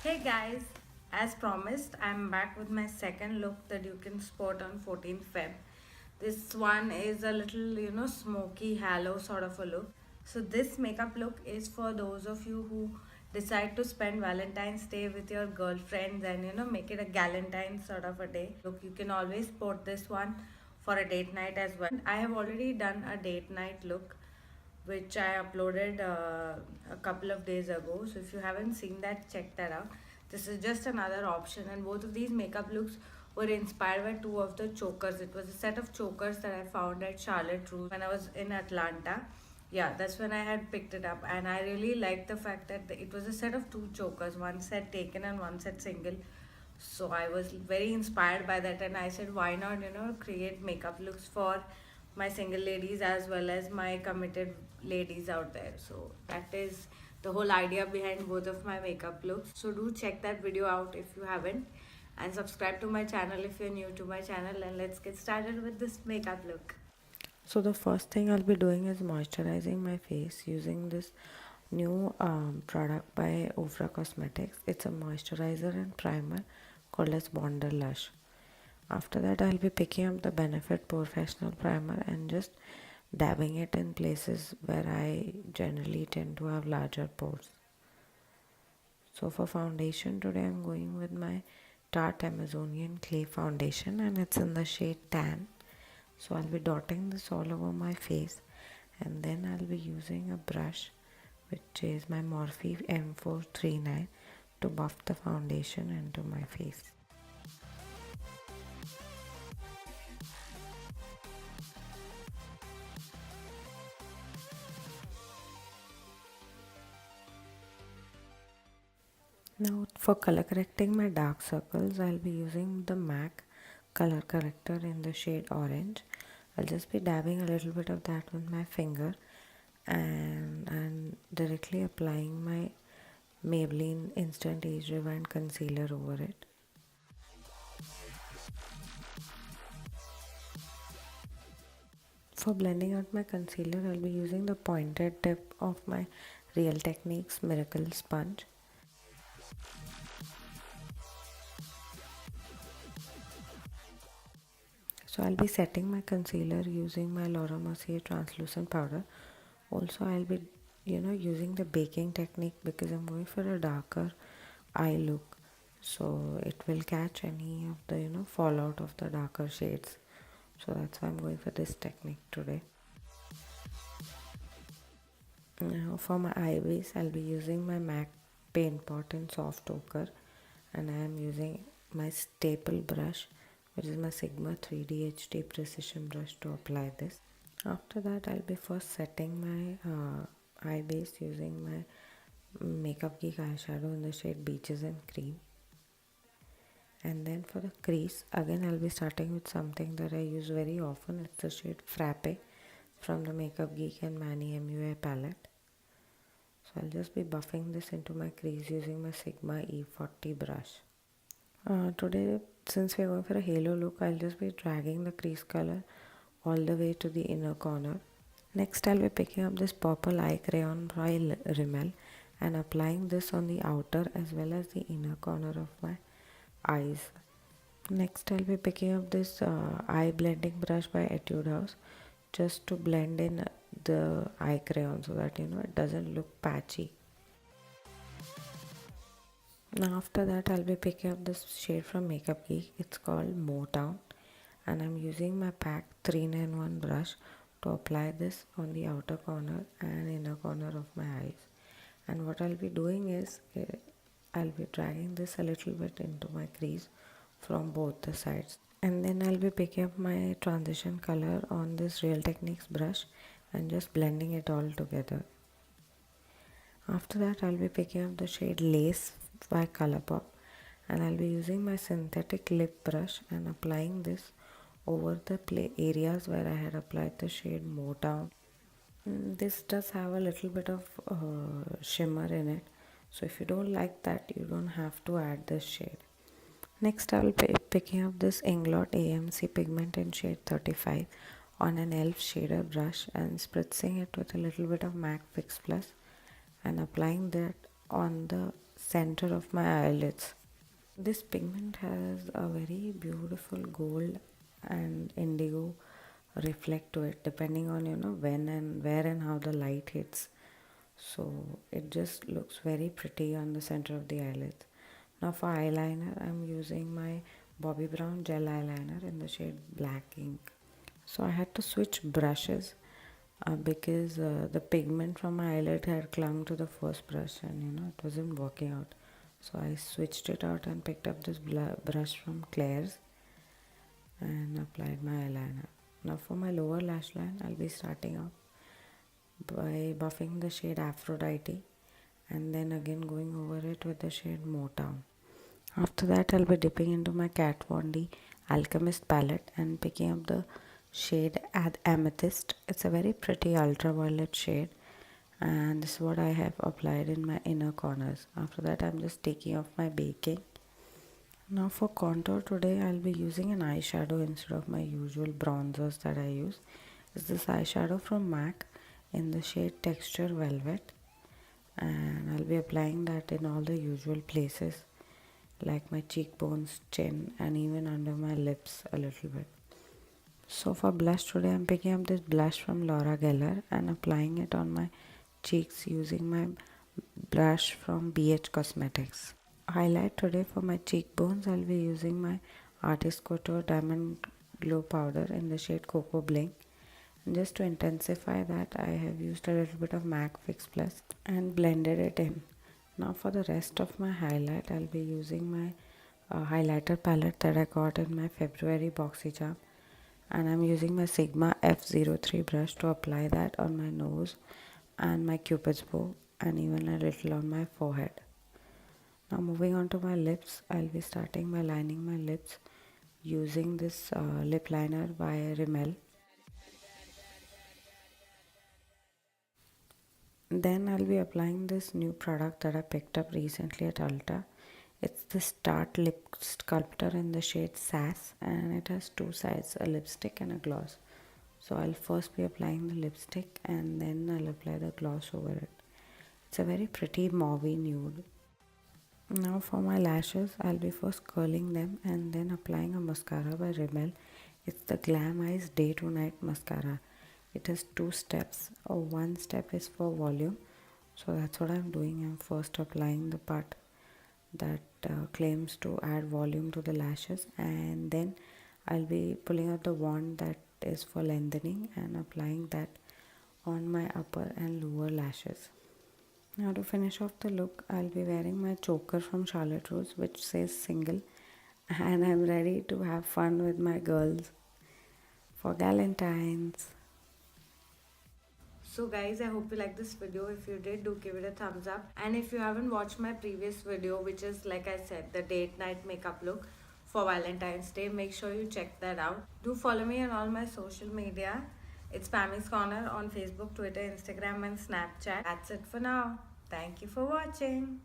Hey guys, as promised, I'm back with my second look that you can spot on 14th Feb. This one is a little, smoky, halo sort of a look. So, this makeup look is for those of you who decide to spend Valentine's Day with your girlfriends and, make it a Galentine sort of a day. Look, you can always sport this one for a date night as well. I have already done a date night look which I uploaded a couple of days ago. So if you haven't seen that, check that out. This is just another option, and both of these makeup looks were inspired by two of the chokers. It was a set of chokers that I found at Charlotte Russe when I was in Atlanta. Yeah, that's when I had picked it up, and I really liked the fact that it was a set of two chokers, one set taken and one set single. So I was very inspired by that, and I said, why not, create makeup looks for my single ladies as well as my committed ladies out there. So that is the whole idea behind both of my makeup looks. So do check that video out if you haven't, and subscribe to my channel if you're new to my channel, and let's get started with this makeup look. So the first thing I'll be doing is moisturizing my face using this new product by Ofra Cosmetics. It's a moisturizer and primer called as Wanderlush. After that, I'll be picking up the Benefit Porefessional primer and just dabbing it in places where I generally tend to have larger pores. So for foundation today, I'm going with my Tarte Amazonian Clay Foundation, and it's in the shade Tan. So I'll be dotting this all over my face, and then I'll be using a brush which is my Morphe M439 to buff the foundation into my face. Now for color correcting my dark circles, I'll be using the MAC color corrector in the shade orange. I'll just be dabbing a little bit of that with my finger and directly applying my Maybelline Instant Age Rewind concealer over it. For blending out my concealer, I'll be using the pointed tip of my Real Techniques Miracle Sponge. So I'll be setting my concealer using my Mercier Translucent powder. Also I'll be using the baking technique because I'm going for a darker eye look, so it will catch any of the fallout of the darker shades. So that's why I'm going for this technique today. Now for my eye base, I'll be using my MAC paint pot in soft ochre, and I am using my staple brush which is my Sigma 3D HD precision brush to apply this. After that, I'll be first setting my eye base using my MakeupGeek eyeshadow in the shade Beaches and Cream. And then for the crease, again I'll be starting with something that I use very often. It's the shade Frappe from the MakeupGeek and Mani MUA palette. So I'll just be buffing this into my crease using my Sigma E40 brush. Today, since we're going for a halo look, I'll just be dragging the crease color all the way to the inner corner. Next, I'll be picking up this purple eye crayon by Rimmel and applying this on the outer as well as the inner corner of my eyes. Next, I'll be picking up this eye blending brush by Etude House just to blend in the eye crayon so that it doesn't look patchy. Now after that, I'll be picking up this shade from MakeupGeek. It's called Motown, and I'm using my pack 391 brush to apply this on the outer corner and inner corner of my eyes. And what I'll be doing is I'll be dragging this a little bit into my crease from both the sides, and then I'll be picking up my transition color on this Real Techniques brush and just blending it all together. After that, I'll be picking up the shade Lace by Colourpop, and I'll be using my synthetic lip brush and applying this over the areas where I had applied the shade Motown. This does have a little bit of shimmer in it, so if you don't like that, you don't have to add this shade. Next, I will be picking up this Inglot AMC pigment in shade 35 on an e.l.f. shader brush and spritzing it with a little bit of MAC Fix Plus and applying that on the center of my eyelids. This pigment has a very beautiful gold and indigo reflect to it depending on when and where and how the light hits. So it just looks very pretty on the center of the eyelids. Now for eyeliner, I'm using my Bobbi Brown gel eyeliner in the shade Black Ink. So I had to switch brushes because the pigment from my eyelid had clung to the first brush and it wasn't working out. So I switched it out and picked up this brush from Claire's and applied my eyeliner. Now for my lower lash line, I'll be starting out by buffing the shade Aphrodite and then again going over it with the shade Motown. After that, I'll be dipping into my Kat Von D Alchemist palette and picking up the shade Amethyst. It's a very pretty ultraviolet shade and this is what I have applied in my inner corners. After that, I'm just taking off my baking. Now for contour today, I'll be using an eyeshadow instead of my usual bronzers that I use. It's this eyeshadow from MAC in the shade Texture Velvet, and I'll be applying that in all the usual places like my cheekbones, chin, and even under my lips a little bit. So for blush today, I'm picking up this blush from Laura Geller and applying it on my cheeks using my brush from BH Cosmetics. Highlight today for my cheekbones, I'll be using my Artist Couture Diamond Glow Powder in the shade Coco Bling. And just to intensify that, I have used a little bit of MAC Fix Plus and blended it in. Now for the rest of my highlight, I'll be using my highlighter palette that I got in my February boxy charm. And I'm using my Sigma F03 brush to apply that on my nose and my cupid's bow and even a little on my forehead. Now moving on to my lips, I'll be starting by lining my lips using this lip liner by Rimmel. Then I'll be applying this new product that I picked up recently at Ulta. It's this Tarte lip sculptor in the shade Sass and it has two sides, a lipstick and a gloss. So I'll first be applying the lipstick and then I'll apply the gloss over it. It's a very pretty mauve nude. Now for my lashes, I'll be first curling them and then applying a mascara by Rimmel. It's the Glam Eyes Day to Night Mascara. It has two steps. One step is for volume. So that's what I'm doing. I'm first applying the part that claims to add volume to the lashes, and then I'll be pulling out the wand that is for lengthening and applying that on my upper and lower lashes. Now to finish off the look, I'll be wearing my choker from Charlotte Russe which says single, and I'm ready to have fun with my girls for Galentine's. So guys, I hope you liked this video. If you did, do give it a thumbs up. And if you haven't watched my previous video, which is like I said, the date night makeup look for Valentine's Day, make sure you check that out. Do follow me on all my social media. It's Pammyscorner on Facebook, Twitter, Instagram and Snapchat. That's it for now. Thank you for watching.